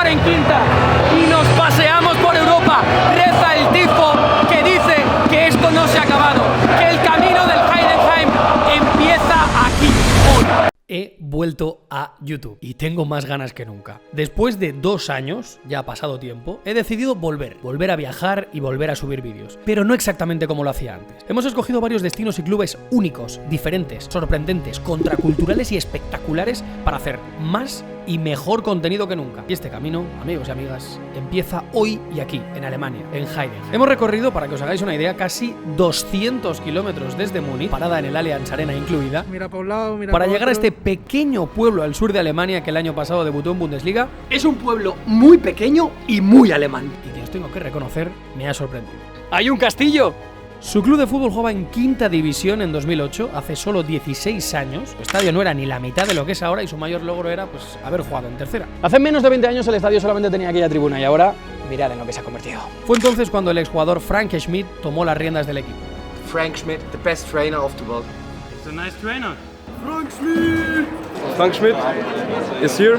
en quinta y nos paseamos por Europa. Reza el tifo que dice que esto no se ha acabado, que el camino del Heidenheim empieza aquí, hoy. He vuelto a YouTube y tengo más ganas que nunca. Después de 2 años, ya ha pasado tiempo, he decidido volver a viajar y volver a subir vídeos. Pero no exactamente como lo hacía antes. Hemos escogido varios destinos y clubes únicos, diferentes, sorprendentes, contraculturales y espectaculares para hacer más y mejor contenido que nunca. Y este camino, amigos y amigas, empieza hoy y aquí, en Alemania, en Heidenheim. Hemos recorrido, para que os hagáis una idea, casi 200 kilómetros desde Múnich, parada en el Allianz Arena incluida, mira para un lado, mira para para llegar a otro. este pequeño pueblo al sur de Alemania que el año pasado debutó en Bundesliga. Es un pueblo muy pequeño y muy alemán. Y que os tengo que reconocer, me ha sorprendido. ¡Hay un castillo! Su club de fútbol jugaba en quinta división en 2008, hace solo 16 años. Su estadio no era ni la mitad de lo que es ahora y su mayor logro era pues haber jugado en tercera. Hace menos de 20 años el estadio solamente tenía aquella tribuna y ahora mirad en lo que se ha convertido. Fue entonces cuando el exjugador Frank Schmidt tomó las riendas del equipo. Frank Schmidt, the best trainer of the world. It's a nice trainer. Frank Schmidt is here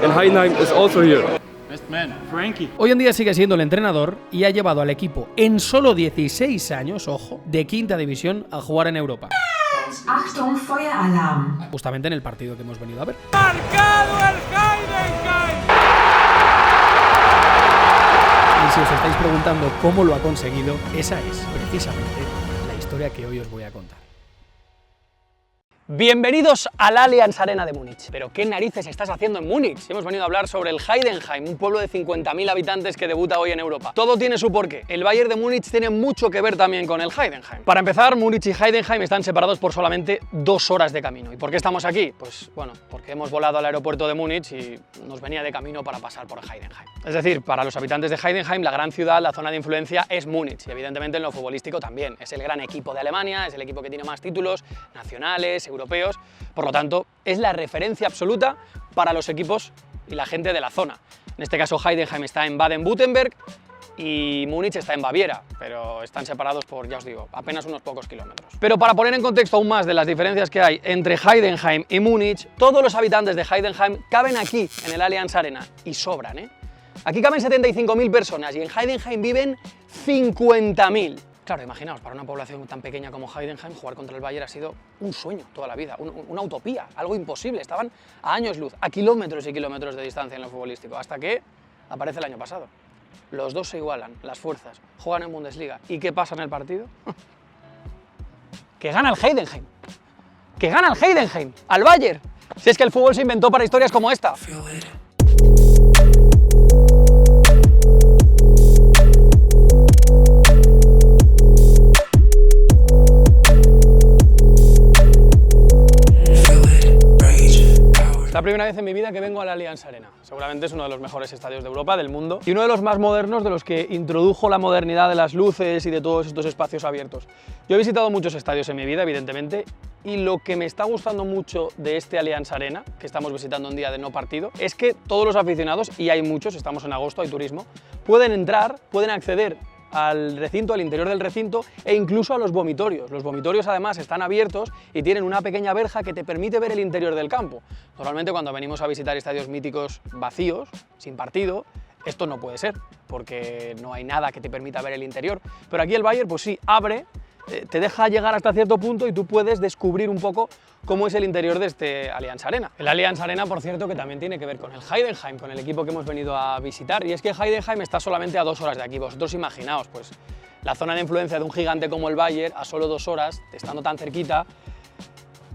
and Heidenheim is also here. Best man, Frankie. Hoy en día sigue siendo el entrenador y ha llevado al equipo en solo 16 años, ojo, de quinta división a jugar en Europa. Achtung, Feueralarm. Justamente en el partido que hemos venido a ver. ¡Marcado el Heidenheim! Y si os estáis preguntando cómo lo ha conseguido, esa es precisamente la historia que hoy os voy a contar. Bienvenidos al Allianz Arena de Múnich. ¿Pero qué narices estás haciendo en Múnich? Hemos venido a hablar sobre el Heidenheim, un pueblo de 50.000 habitantes que debuta hoy en Europa. Todo tiene su porqué. El Bayern de Múnich tiene mucho que ver también con el Heidenheim. Para empezar, Múnich y Heidenheim están separados por solamente 2 horas de camino. ¿Y por qué estamos aquí? Pues bueno, porque hemos volado al aeropuerto de Múnich y nos venía de camino para pasar por Heidenheim. Es decir, para los habitantes de Heidenheim, la gran ciudad, la zona de influencia es Múnich y evidentemente en lo futbolístico también. Es el gran equipo de Alemania, es el equipo que tiene más títulos nacionales, europeos. Por lo tanto, es la referencia absoluta para los equipos y la gente de la zona. En este caso, Heidenheim está en Baden-Württemberg y Múnich está en Baviera, pero están separados por, ya os digo, apenas unos pocos kilómetros. Pero para poner en contexto aún más de las diferencias que hay entre Heidenheim y Múnich, todos los habitantes de Heidenheim caben aquí, en el Allianz Arena, y sobran, ¿eh? Aquí caben 75.000 personas y en Heidenheim viven 50.000. Claro, imaginaos, para una población tan pequeña como Heidenheim, jugar contra el Bayern ha sido un sueño toda la vida, una utopía, algo imposible. Estaban a años luz, a kilómetros y kilómetros de distancia en lo futbolístico, hasta que aparece el año pasado. Los dos se igualan, las fuerzas, juegan en Bundesliga. ¿Y qué pasa en el partido? ¡Que gana el Heidenheim! ¡Que gana el Heidenheim! ¡Al Bayern! Si es que el fútbol se inventó para historias como esta. La primera vez en mi vida que vengo al Allianz Arena. Seguramente es uno de los mejores estadios de Europa, del mundo, y uno de los más modernos, de los que introdujo la modernidad de las luces y de todos estos espacios abiertos. Yo he visitado muchos estadios en mi vida, evidentemente, y lo que me está gustando mucho de este Allianz Arena, que estamos visitando un día de no partido, es que todos los aficionados, y hay muchos, estamos en agosto, hay turismo, pueden entrar, pueden acceder al recinto, al interior del recinto e incluso a los vomitorios. Los vomitorios además están abiertos y tienen una pequeña verja que te permite ver el interior del campo. Normalmente cuando venimos a visitar estadios míticos vacíos, sin partido, esto no puede ser, porque no hay nada que te permita ver el interior. Pero aquí el Bayern pues sí, abre, te deja llegar hasta cierto punto y tú puedes descubrir un poco cómo es el interior de este Allianz Arena. El Allianz Arena, por cierto, que también tiene que ver con el Heidenheim, con el equipo que hemos venido a visitar, y es que Heidenheim está solamente a 2 horas de aquí. Vosotros imaginaos, pues, la zona de influencia de un gigante como el Bayern, a solo 2 horas, estando tan cerquita,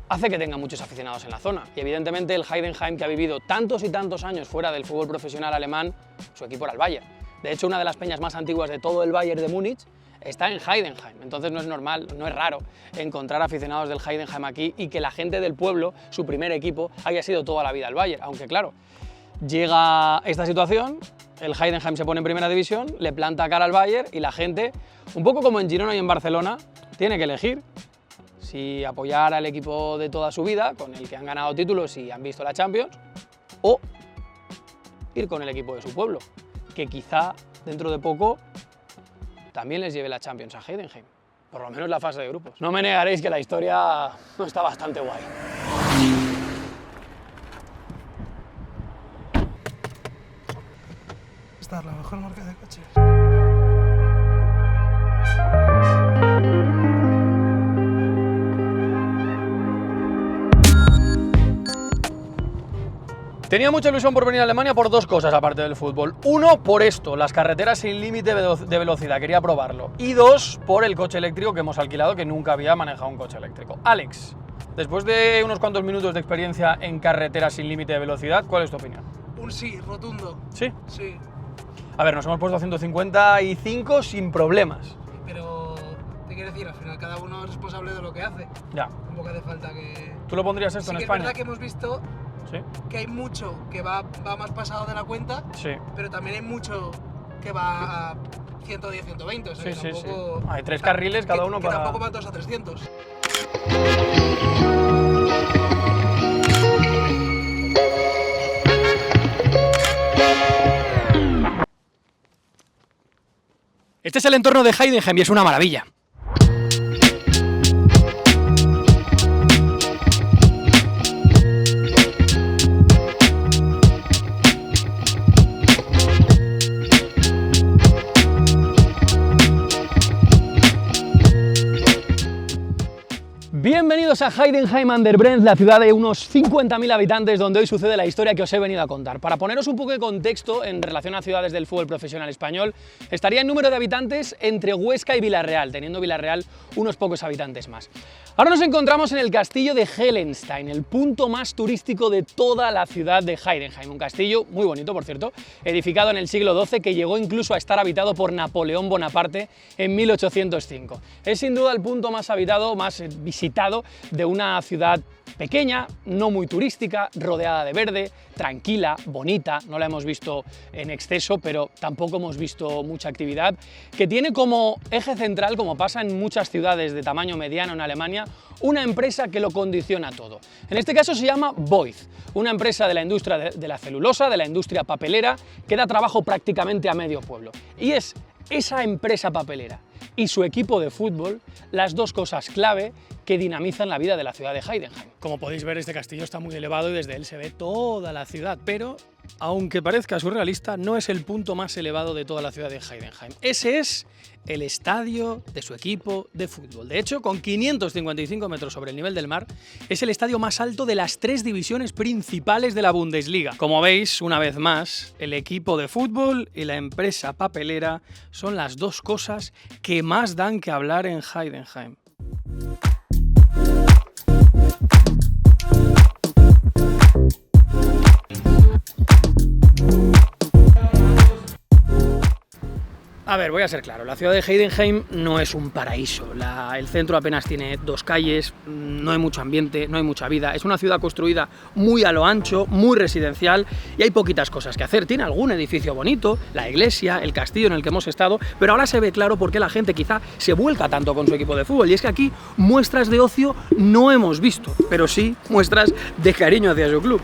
hace que tenga muchos aficionados en la zona. Y evidentemente el Heidenheim, que ha vivido tantos y tantos años fuera del fútbol profesional alemán, su equipo era el Bayern. De hecho, una de las peñas más antiguas de todo el Bayern de Múnich está en Heidenheim, entonces no es normal, no es raro encontrar aficionados del Heidenheim aquí y que la gente del pueblo, su primer equipo, haya sido toda la vida el Bayern, aunque claro, llega esta situación, el Heidenheim se pone en primera división, le planta cara al Bayern y la gente, un poco como en Girona y en Barcelona, tiene que elegir si apoyar al equipo de toda su vida, con el que han ganado títulos y han visto la Champions, o ir con el equipo de su pueblo, que quizá dentro de poco también les lleve la Champions a Heidenheim, por lo menos la fase de grupos. No me negaréis que la historia no está bastante guay. Star, la mejor marca de coches. Tenía mucha ilusión por venir a Alemania por dos cosas aparte del fútbol. Uno, por esto, las carreteras sin límite de velocidad, quería probarlo. Y dos, por el coche eléctrico que hemos alquilado, que nunca había manejado un coche eléctrico. Alex, después de unos cuantos minutos de experiencia en carreteras sin límite de velocidad, ¿cuál es tu opinión? Un sí, rotundo. ¿Sí? Sí, A ver, nos hemos puesto a 155 sin problemas. pero te quiero decir, al final cada uno es responsable de lo que hace. Ya. Tampoco hace falta que... ¿Tú lo pondrías esto Sí en que España? es verdad que hemos visto Sí. que hay mucho que va más pasado de la cuenta, Sí. pero también hay mucho que va a 110, 120, o sea, Sí, que sí, tampoco... sí. Hay tres carriles cada uno que para... tampoco van todos a 300. Este es el entorno de Heidenheim y es una maravilla. Bienvenidos a Heidenheim an der Brenz, la ciudad de unos 50.000 habitantes donde hoy sucede la historia que os he venido a contar. Para poneros un poco de contexto en relación a ciudades del fútbol profesional español, estaría en número de habitantes entre Huesca y Villarreal, teniendo Villarreal unos pocos habitantes más. Ahora nos encontramos en el castillo de Hellenstein, el punto más turístico de toda la ciudad de Heidenheim. Un castillo muy bonito, por cierto, edificado en el siglo XII, que llegó incluso a estar habitado por Napoleón Bonaparte en 1805. Es sin duda el punto más habitado, más visitado de una ciudad pequeña, no muy turística, rodeada de verde, tranquila, bonita, no la hemos visto en exceso, pero tampoco hemos visto mucha actividad, que tiene como eje central, como pasa en muchas ciudades de tamaño mediano en Alemania, una empresa que lo condiciona todo. En este caso se llama Voith, una empresa de la industria de la celulosa, de la industria papelera, que da trabajo prácticamente a medio pueblo. Y es esa empresa papelera y su equipo de fútbol las dos cosas clave que dinamizan la vida de la ciudad de Heidenheim. Como podéis ver, este castillo está muy elevado y desde él se ve toda la ciudad, pero aunque parezca surrealista, no es el punto más elevado de toda la ciudad de Heidenheim. Ese es el estadio de su equipo de fútbol. De hecho, con 555 metros sobre el nivel del mar, es el estadio más alto de las tres divisiones principales de la Bundesliga. Como veis, una vez más, el equipo de fútbol y la empresa papelera son las dos cosas que más dan que hablar en Heidenheim. A ver, voy a ser claro, la ciudad de Heidenheim no es un paraíso. El centro apenas tiene dos calles, no hay mucho ambiente, no hay mucha vida. Es una ciudad construida muy a lo ancho, muy residencial y hay poquitas cosas que hacer. Tiene algún edificio bonito, la iglesia, el castillo en el que hemos estado, pero ahora se ve claro por qué la gente quizá se vuelca tanto con su equipo de fútbol. Y es que aquí muestras de ocio no hemos visto, pero sí muestras de cariño hacia su club.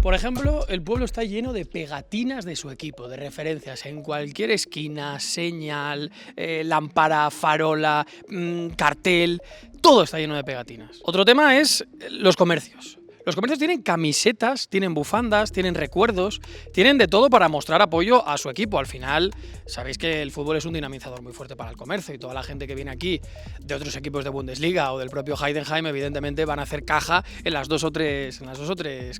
Por ejemplo, el pueblo está lleno de pegatinas de su equipo, de referencias en cualquier esquina, señal, lámpara, farola, cartel, todo está lleno de pegatinas. Otro tema es los comercios. Los comercios tienen camisetas, tienen bufandas, tienen recuerdos, tienen de todo para mostrar apoyo a su equipo. Al final, sabéis que el fútbol es un dinamizador muy fuerte para el comercio y toda la gente que viene aquí de otros equipos de Bundesliga o del propio Heidenheim, evidentemente van a hacer caja en las dos o tres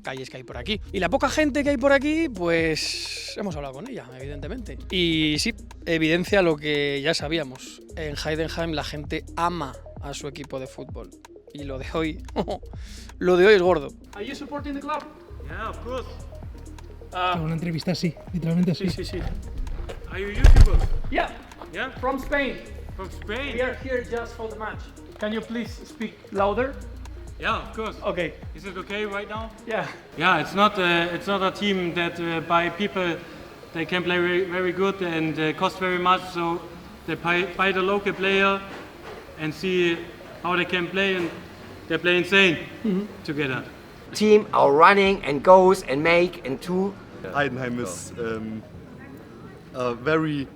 calles que hay por aquí. Y la poca gente que hay por aquí, pues hemos hablado con ella, evidentemente. Y sí, evidencia lo que ya sabíamos. En Heidenheim la gente ama a su equipo de fútbol. Y lo de hoy es gordo. Are you supporting the club? Yeah, of course. Una entrevista así, literalmente así. Sí. Are you YouTuber? Yeah, Yeah. from Spain. From Spain? We are here just for the match. Can you please speak louder? Yeah, of course. Okay. Is it okay right now? Yeah. Yeah, it's not a team that by people they can play very good and cost very much. So they buy the local player and see how they can play, and they play insane together. Team are running and goes and make and do. Heidenheim is a very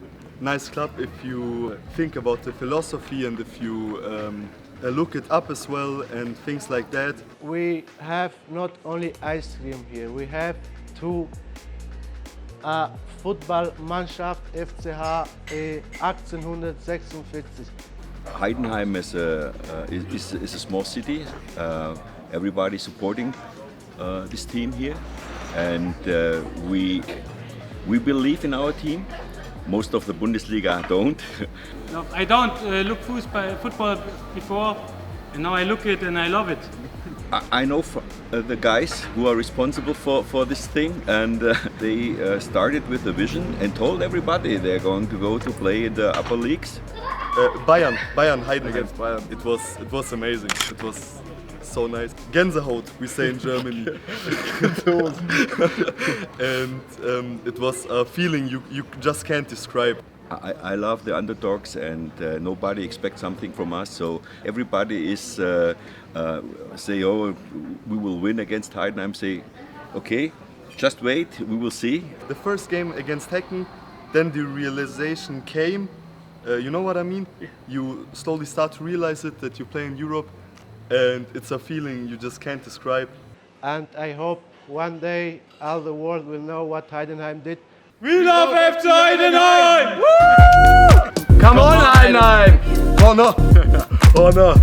nice club if you think about the philosophy and if you look it up as well and things like that. We have not only ice cream here, we have two Footballmannschaft FCH 1846. Heidenheim is a small city. Everybody supporting this team here, and we believe in our team. Most of the Bundesliga don't. No, I don't look football before, and now I look it and I love it. I know the guys who are responsible for this thing, and they started with a vision and told everybody they're going to go to play in the upper leagues. Bayern Heidenheim against Bayern. It was amazing. It was so nice. Gänsehaut, we say in Germany. And it was a feeling you just can't describe. I love the underdogs, and nobody expects something from us. So everybody is say, oh, we will win against Heidenheim. Say, okay, just wait, we will see. The first game against Hecken, then the realization came. You know what I mean? You slowly start to realize it, that you play in Europe, and it's a feeling you just can't describe. And I hope one day all the world will know what Heidenheim did. We love FC Heidenheim! Come on, Heidenheim! Oh no! Oh no!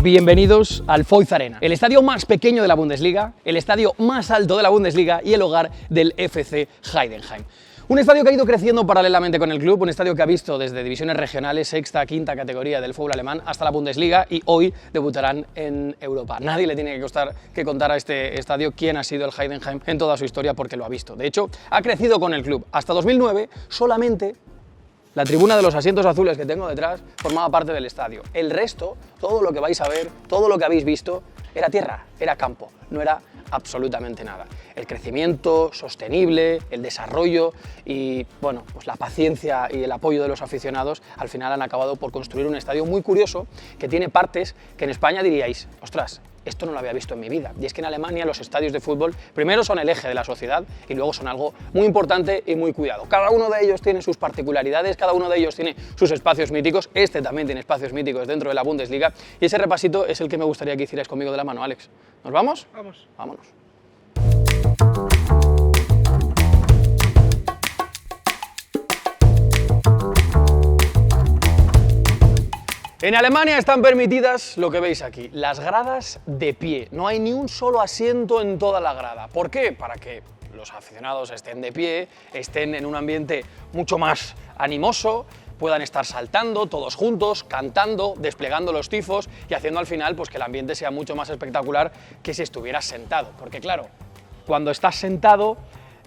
Bienvenidos al Foyth Arena, el estadio más pequeño de la Bundesliga, el estadio más alto de la Bundesliga y el hogar del FC Heidenheim. Un estadio que ha ido creciendo paralelamente con el club, un estadio que ha visto desde divisiones regionales, sexta, quinta categoría del fútbol alemán hasta la Bundesliga, y hoy debutarán en Europa. Nadie le tiene que contar a este estadio quién ha sido el Heidenheim en toda su historia, porque lo ha visto. De hecho, ha crecido con el club. Hasta 2009 solamente la tribuna de los asientos azules que tengo detrás formaba parte del estadio. El resto, todo lo que vais a ver, todo lo que habéis visto, era tierra, era campo, no era absolutamente nada. El crecimiento sostenible, el desarrollo y bueno, pues la paciencia y el apoyo de los aficionados al final han acabado por construir un estadio muy curioso que tiene partes que en España diríais, ostras, esto no lo había visto en mi vida. Y es que en Alemania los estadios de fútbol primero son el eje de la sociedad y luego son algo muy importante y muy cuidado. Cada uno de ellos tiene sus particularidades, cada uno de ellos tiene sus espacios míticos. Este también tiene espacios míticos dentro de la Bundesliga, y ese repasito es el que me gustaría que hicierais conmigo de la mano, Alex. ¿Nos vamos? Vamos. Vámonos. En Alemania están permitidas lo que veis aquí, las gradas de pie. No hay ni un solo asiento en toda la grada. ¿Por qué? Para que los aficionados estén de pie, estén en un ambiente mucho más animoso, puedan estar saltando todos juntos, cantando, desplegando los tifos y haciendo al final pues, que el ambiente sea mucho más espectacular que si estuvieras sentado. Porque claro, cuando estás sentado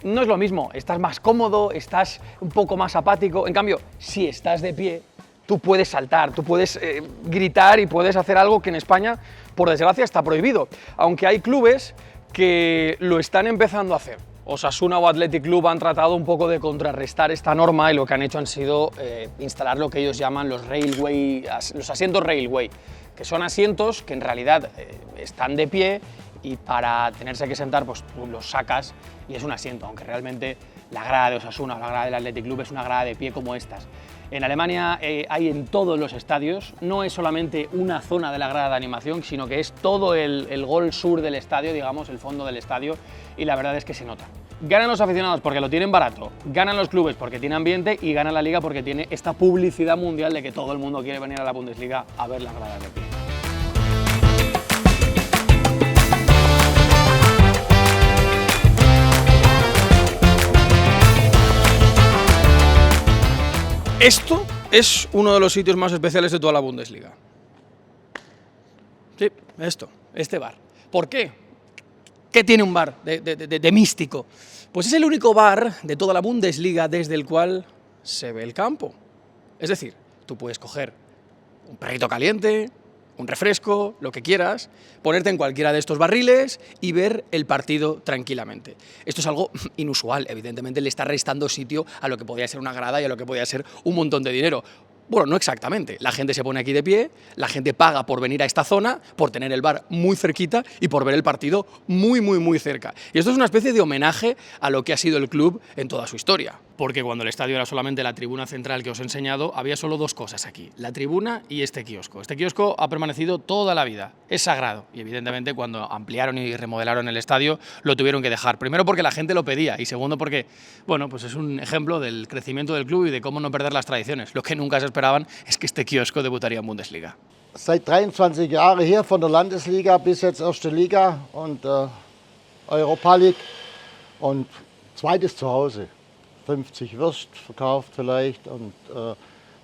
no es lo mismo, estás más cómodo, estás un poco más apático. En cambio, si estás de pie, tú puedes saltar, tú puedes gritar y puedes hacer algo que en España, por desgracia, está prohibido. Aunque hay clubes que lo están empezando a hacer. Osasuna o Athletic Club han tratado un poco de contrarrestar esta norma y lo que han hecho han sido instalar lo que ellos llaman los asientos railway, que son asientos que en realidad están de pie y para tenerse que sentar pues tú los sacas y es un asiento, aunque realmente la grada de Osasuna o la grada del Athletic Club es una grada de pie como estas. En Alemania hay en todos los estadios, no es solamente una zona de la grada de animación, sino que es todo el gol sur del estadio, digamos, el fondo del estadio, y la verdad es que se nota. Ganan los aficionados porque lo tienen barato, ganan los clubes porque tiene ambiente y gana la liga porque tiene esta publicidad mundial de que todo el mundo quiere venir a la Bundesliga a ver las gradas de pie. Esto es uno de los sitios más especiales de toda la Bundesliga. Sí, este bar. ¿Por qué? ¿Qué tiene un bar de místico? Pues es el único bar de toda la Bundesliga desde el cual se ve el campo. Es decir, tú puedes coger un perrito caliente, un refresco, lo que quieras, ponerte en cualquiera de estos barriles y ver el partido tranquilamente. Esto es algo inusual, evidentemente le está restando sitio a lo que podría ser una grada y a lo que podría ser un montón de dinero. Bueno, no exactamente. La gente se pone aquí de pie, la gente paga por venir a esta zona, por tener el bar muy cerquita y por ver el partido muy cerca. Y esto es una especie de homenaje a lo que ha sido el club en toda su historia. Porque cuando el estadio era solamente la tribuna central que os he enseñado, había solo dos cosas aquí, la tribuna y este kiosco. Este kiosco ha permanecido toda la vida, es sagrado. Y evidentemente cuando ampliaron y remodelaron el estadio, lo tuvieron que dejar. Primero porque la gente lo pedía y segundo porque, bueno, pues es un ejemplo del crecimiento del club y de cómo no perder las tradiciones. Lo que nunca se esperaban es que este kiosco debutaría en Bundesliga. Seit 23 Jahren hier, von der Landesliga bis jetzt erste Liga und Europa League und zweites Zuhause. 50 Würst verkauft vielleicht und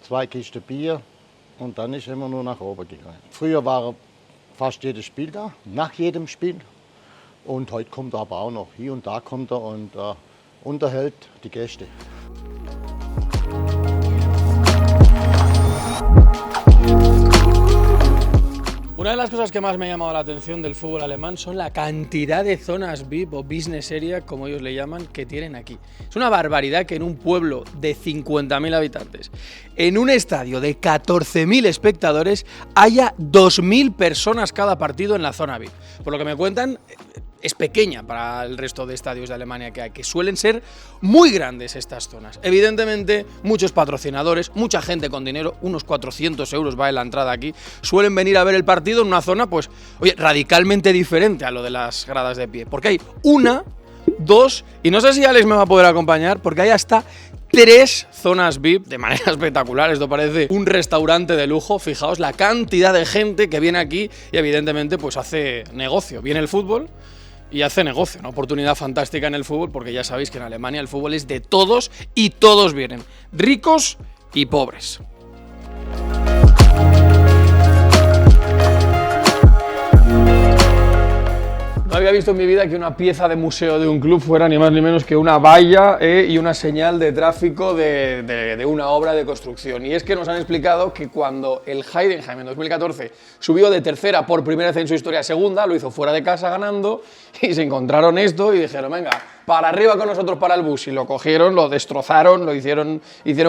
2 Kisten Bier und dann ist immer nur nach oben gegangen. Früher war fast jedes Spiel da, nach jedem Spiel und heute kommt er aber auch noch. Hier und da kommt er und unterhält die Gäste. Una de las cosas que más me ha llamado la atención del fútbol alemán son la cantidad de zonas VIP o business area, como ellos le llaman, que tienen aquí. Es una barbaridad que en un pueblo de 50.000 habitantes, en un estadio de 14.000 espectadores, haya 2.000 personas cada partido en la zona VIP. Por lo que me cuentan, es pequeña para el resto de estadios de Alemania que hay, que suelen ser muy grandes estas zonas. Evidentemente, muchos patrocinadores, mucha gente con dinero, unos 400 euros vale la entrada aquí, suelen venir a ver el partido en una zona, pues, oye, radicalmente diferente a lo de las gradas de pie. Porque hay una, dos, y no sé si Alex me va a poder acompañar, porque hay hasta 3 zonas VIP de manera espectacular. Esto parece un restaurante de lujo. Fijaos la cantidad de gente que viene aquí y evidentemente pues hace negocio. Viene el fútbol y hace negocio, una oportunidad fantástica en el fútbol, porque ya sabéis que en Alemania el fútbol es de todos y todos vienen, ricos y pobres. No había visto en mi vida que una pieza de museo de un club fuera ni más ni menos que una valla y una señal de tráfico de una obra de construcción. Y es que nos han explicado que cuando el Heidenheim en 2014 subió de tercera por primera vez en su historia a segunda, lo hizo fuera de casa ganando, y se encontraron esto y dijeron, venga, para arriba con nosotros para el bus, y lo cogieron, lo destrozaron, lo hicieron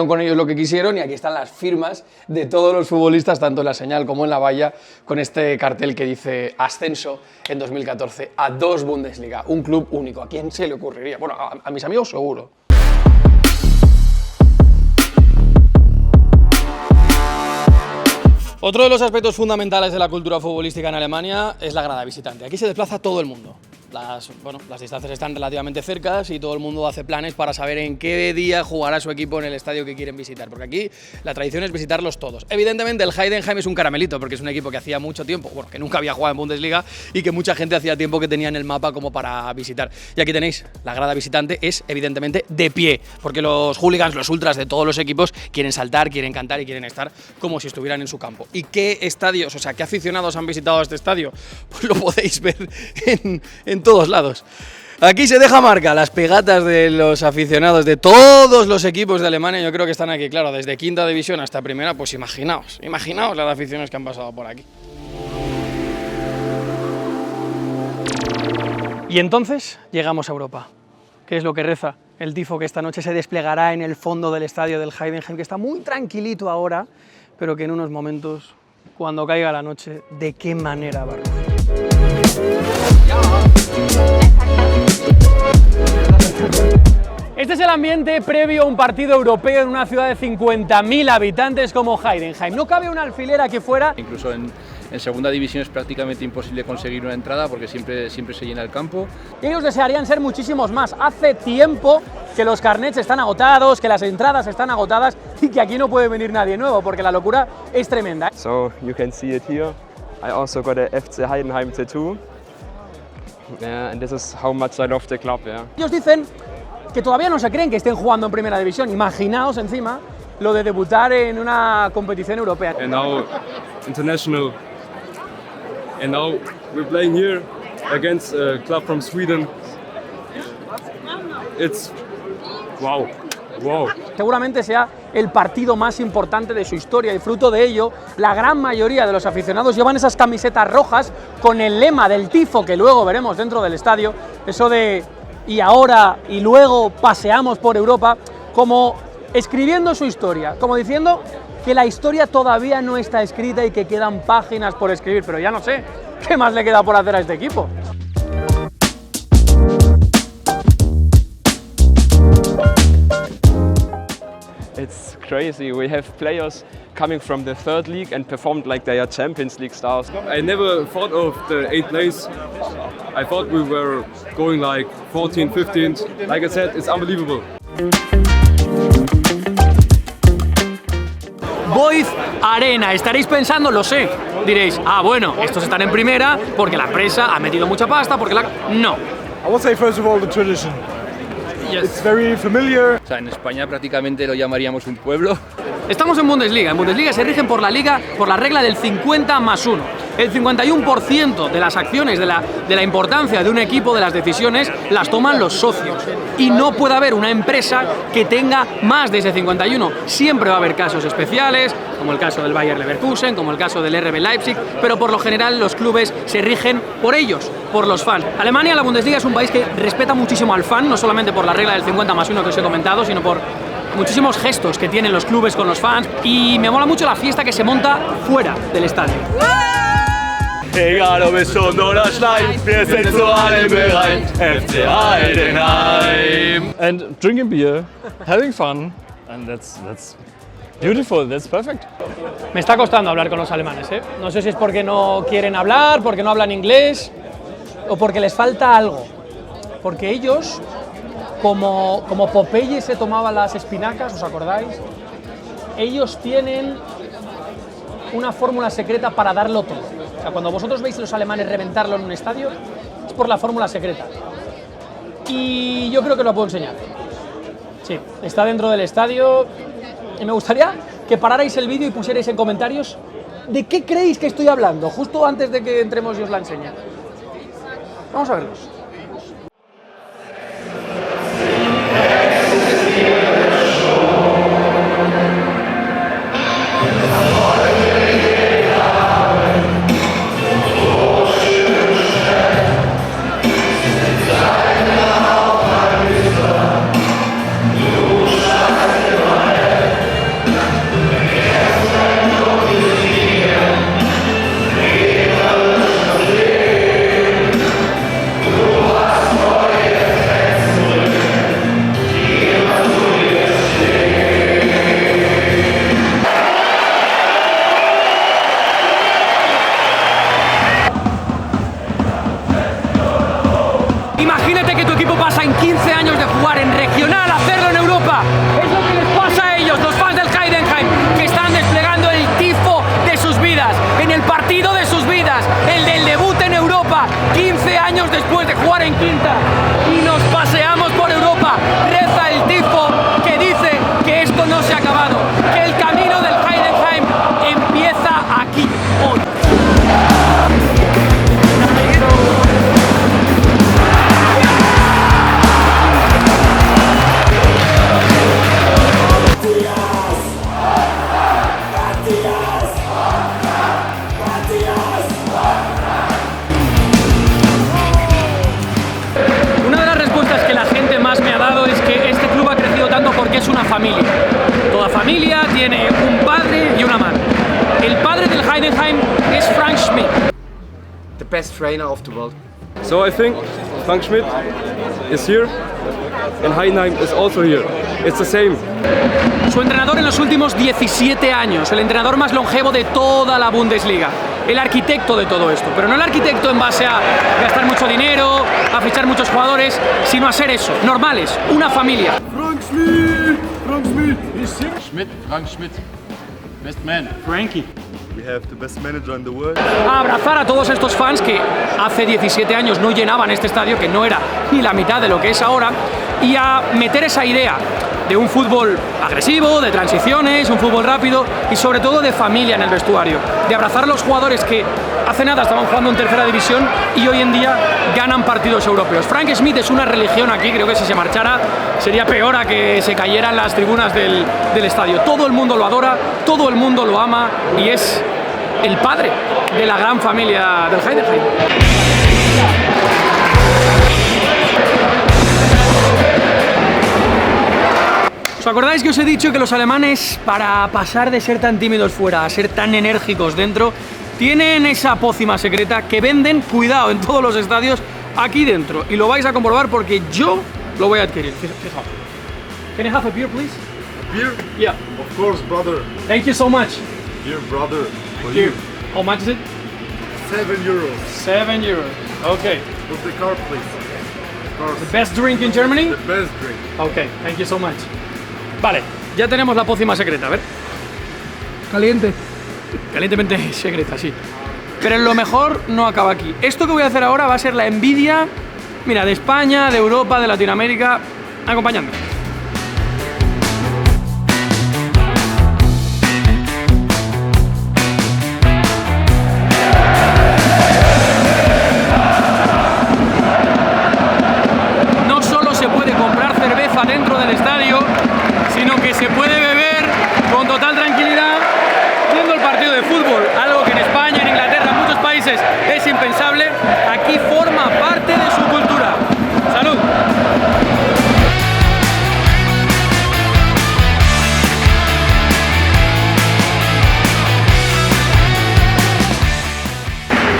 con ellos lo que quisieron, y aquí están las firmas de todos los futbolistas, tanto en la señal como en la valla, con este cartel que dice ascenso en 2014 a 2 Bundesliga, un club único. ¿A quién se le ocurriría? Bueno, a mis amigos seguro. Otro de los aspectos fundamentales de la cultura futbolística en Alemania es la grada visitante. Aquí se desplaza todo el mundo. Las distancias están relativamente cercas y todo el mundo hace planes para saber en qué día jugará su equipo en el estadio que quieren visitar, porque aquí la tradición es visitarlos todos. Evidentemente el Heidenheim es un caramelito, porque es un equipo que hacía mucho tiempo, bueno, que nunca había jugado en Bundesliga y que mucha gente hacía tiempo que tenía en el mapa como para visitar. Y aquí tenéis, la grada visitante es evidentemente de pie, porque los hooligans, los ultras de todos los equipos quieren saltar, quieren cantar y quieren estar como si estuvieran en su campo. ¿Y qué estadios, o sea, qué aficionados han visitado este estadio? Pues lo podéis ver en todos lados. Aquí se deja marca las pegatas de los aficionados de todos los equipos de Alemania. Yo creo que están aquí, claro, desde quinta división hasta primera, pues imaginaos las aficiones que han pasado por aquí. Y entonces llegamos a Europa. ¿Qué es lo que reza el tifo que esta noche se desplegará en el fondo del estadio del Heidenheim, que está muy tranquilito ahora, pero que en unos momentos, cuando caiga la noche, ¿de qué manera va a rugir? Este es el ambiente previo a un partido europeo en una ciudad de 50.000 habitantes como Heidenheim. No cabe un alfiler aquí fuera. Incluso en segunda división es prácticamente imposible conseguir una entrada porque siempre se llena el campo. Ellos desearían ser muchísimos más. Hace tiempo que los carnets están agotados, que las entradas están agotadas y que aquí no puede venir nadie nuevo porque la locura es tremenda. So you can see it here. I also got a FC Heidenheim tattoo. And this is how much I love the club, yeah. Ellos dicen que todavía no se creen que estén jugando en primera división. Imaginaos encima lo de debutar en una competición europea. And now international. And now we're playing here against a club from Sweden. It's wow. Seguramente sea el partido más importante de su historia y fruto de ello, la gran mayoría de los aficionados llevan esas camisetas rojas con el lema del tifo que luego veremos dentro del estadio, eso de y ahora y luego paseamos por Europa, como escribiendo su historia, como diciendo que la historia todavía no está escrita y que quedan páginas por escribir, pero ya no sé, ¿qué más le queda por hacer a este equipo? It's crazy. We have players coming from the third league and performed like they are Champions League stars. I never thought of the 8th place. I thought we were going like 14th, 15th. Like I said, it's unbelievable. Boyd Arena, estaréis pensando, lo sé, diréis, ah bueno, estos están en primera porque la empresa ha metido mucha pasta, porque la... No. I would say first of all the tradition. Yes. It's very familiar. O sea, en España prácticamente lo llamaríamos un pueblo. Estamos en Bundesliga. En Bundesliga se rigen por la liga por la regla del 50+1. El 51% de las acciones, de la importancia de un equipo, de las decisiones, las toman los socios. Y no puede haber una empresa que tenga más de ese 51. Siempre va a haber casos especiales, como el caso del Bayer Leverkusen, como el caso del RB Leipzig, pero por lo general los clubes se rigen por ellos, por los fans. Alemania, la Bundesliga, es un país que respeta muchísimo al fan, no solamente por la regla del 50+1 que os he comentado, sino por muchísimos gestos que tienen los clubes con los fans, y me mola mucho la fiesta que se monta fuera del estadio. Egal ob es schon oder schneit, wir sind zu allem bereit. FC Heidenheim. And drinking beer, having fun, and that's beautiful, that's perfect. Me está costando hablar con los alemanes, ¿eh? No sé si es porque no quieren hablar, porque no hablan inglés, o porque les falta algo. Porque ellos, como Popeye se tomaba las espinacas, ¿os acordáis? Ellos tienen una fórmula secreta para darlo todo. O sea, cuando vosotros veis a los alemanes reventarlo en un estadio, es por la fórmula secreta. Y yo creo que lo puedo enseñar. Sí, está dentro del estadio. Y me gustaría que pararais el vídeo y pusierais en comentarios de qué creéis que estoy hablando, justo antes de que entremos y os la enseñe. Vamos a verlos. Imagínate que tu equipo pasa en 15 años de jugar en regional a hacerlo en Europa. Es lo que les pasa a ellos, los fans del Heidenheim, que están desplegando el tifo de sus vidas, en el partido de sus vidas, el del debut en Europa, 15 años después de jugar en quinta. Y nos paseamos por Europa. Reza el tifo que dice que esto no se ha acabado, que el camino del Heidenheim empieza aquí, hoy. Porque es una familia. Toda familia tiene un padre y una madre. El padre del Heidenheim es Frank Schmidt. The best trainer of the world. So I think Frank Schmidt is here and Heidenheim is also here. It's the same. Su entrenador en los últimos 17 años, el entrenador más longevo de toda la Bundesliga. El arquitecto de todo esto, pero no el arquitecto en base a gastar mucho dinero, a fichar muchos jugadores, sino a ser eso, normales, una familia. Frank Schmidt! Frank Schmidt! Frank Schmidt, best man. Frankie. We have the best manager in the world. A abrazar a todos estos fans que hace 17 años no llenaban este estadio, que no era ni la mitad de lo que es ahora, y a meter esa idea de un fútbol agresivo, de transiciones, un fútbol rápido y sobre todo de familia en el vestuario, de abrazar a los jugadores que hace nada estaban jugando en tercera división y hoy en día ganan partidos europeos. Frank Schmidt es una religión aquí, creo que si se marchara sería peor a que se cayeran las tribunas del estadio. Todo el mundo lo adora, todo el mundo lo ama y es el padre de la gran familia del Heidenheim. ¿Os acordáis que os he dicho que los alemanes, para pasar de ser tan tímidos fuera a ser tan enérgicos dentro, tienen esa pócima secreta que venden, cuidado, en todos los estadios, aquí dentro? Y lo vais a comprobar porque yo lo voy a adquirir. Fijaos. Can I have a beer, please? Beer? Yeah. Of course, brother. Thank you so much. Dear brother. For Here. you. How much is it? 7 euros. 7 euros. Okay. Put the card, please. The best drink in Germany? The best drink. Okay, thank you so much. Vale, ya tenemos la pócima secreta, a ver. Caliente. Calientemente secreta, sí. Pero lo mejor no acaba aquí. Esto que voy a hacer ahora va a ser la envidia, mira, de España, de Europa, de Latinoamérica. Acompañadme. Dentro del estadio, sino que se puede beber con total tranquilidad viendo el partido de fútbol, algo que en España, en Inglaterra, en muchos países es impensable. Aquí forma parte de su cultura. ¡Salud!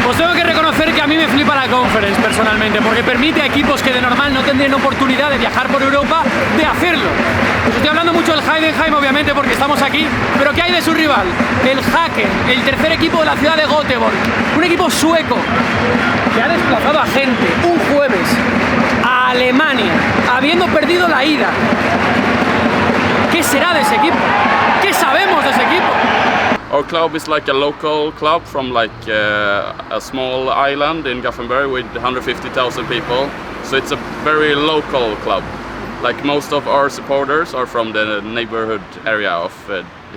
Os tengo que reconocer que a mí me flipa la Conference personalmente, porque permite a equipos que de normal no tendrían oportunidad de viajar por Europa de hacerlo. Os estoy hablando mucho del Heidenheim, obviamente, porque estamos aquí, pero ¿qué hay de su rival? El Häcken, el tercer equipo de la ciudad de Göteborg, un equipo sueco que ha desplazado a gente un jueves a Alemania, habiendo perdido la ida. ¿Qué será de ese equipo? ¿Qué sabemos de ese equipo? Our club is like a local club from like a small island in Gothenburg with 150,000 people. So it's a very local club. Like most of our supporters are from the neighborhood area of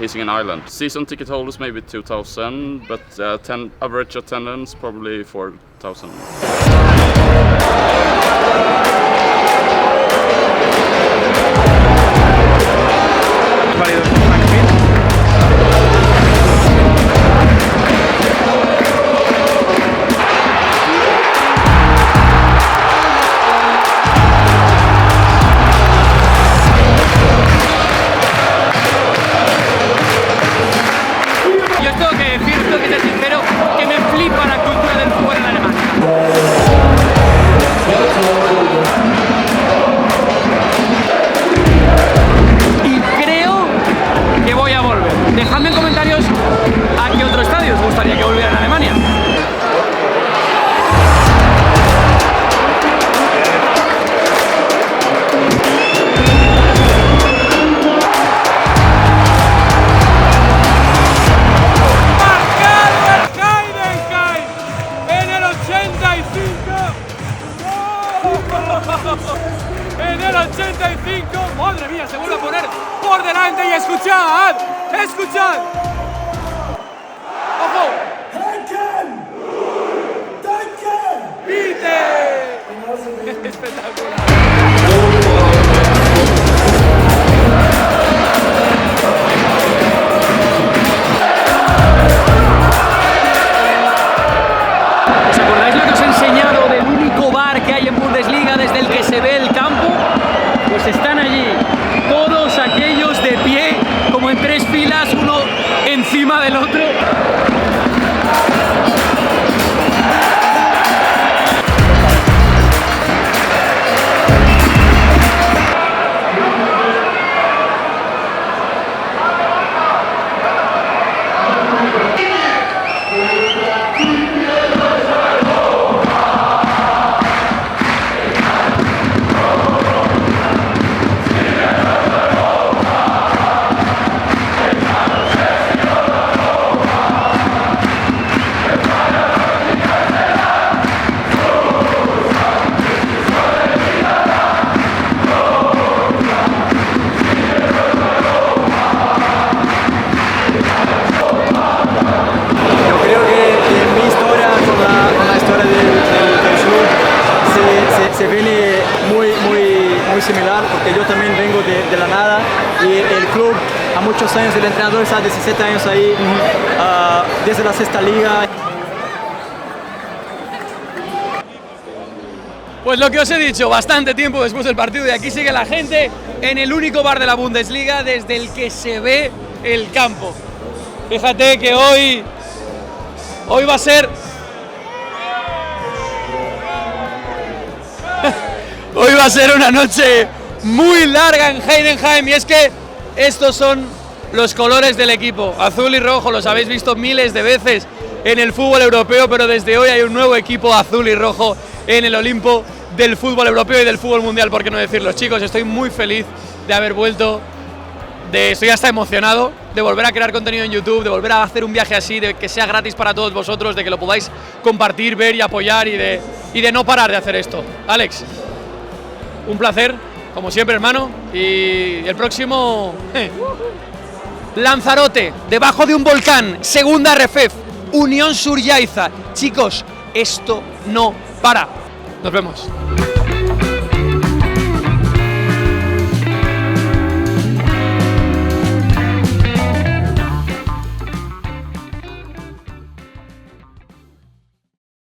Hisingen Island. Season ticket holders maybe 2,000, but average attendance probably 4,000. Dejadme en comentarios a qué otro estadio os gustaría que volviera en Alemania. ¡Marcado el Heidenheim en el 85! ¡Oh! En el 85, madre mía, se vuelve a poner por delante y escuchad. ¡Escuchad! ¡Ojo! ¡Vite! ¡Espectacular! ¿Os acordáis lo que os he enseñado del único bar que hay en Bundesliga desde el que se ve el campo? Pues están allí, todos aquellos de pie, como en tres filas, uno encima del otro. se viene muy similar, porque yo también vengo de la nada y el club a muchos años, el entrenador está 17 años ahí, desde la sexta liga. Pues lo que os he dicho, bastante tiempo después del partido y aquí sigue la gente en el único bar de la Bundesliga desde el que se ve el campo. Fíjate que hoy va a ser... Hoy va a ser una noche muy larga en Heidenheim, y es que estos son los colores del equipo, azul y rojo. Los habéis visto miles de veces en el fútbol europeo, pero desde hoy hay un nuevo equipo azul y rojo en el Olimpo del fútbol europeo y del fútbol mundial, por qué no decirlo. Chicos, estoy muy feliz de haber vuelto, estoy hasta emocionado de volver a crear contenido en YouTube, de volver a hacer un viaje así, de que sea gratis para todos vosotros, de que lo podáis compartir, ver y apoyar, y de no parar de hacer esto. Alex, un placer, como siempre, hermano, y el próximo... Lanzarote, debajo de un volcán, segunda RFEF, Unión Sur Yaiza. Chicos, esto no para. Nos vemos.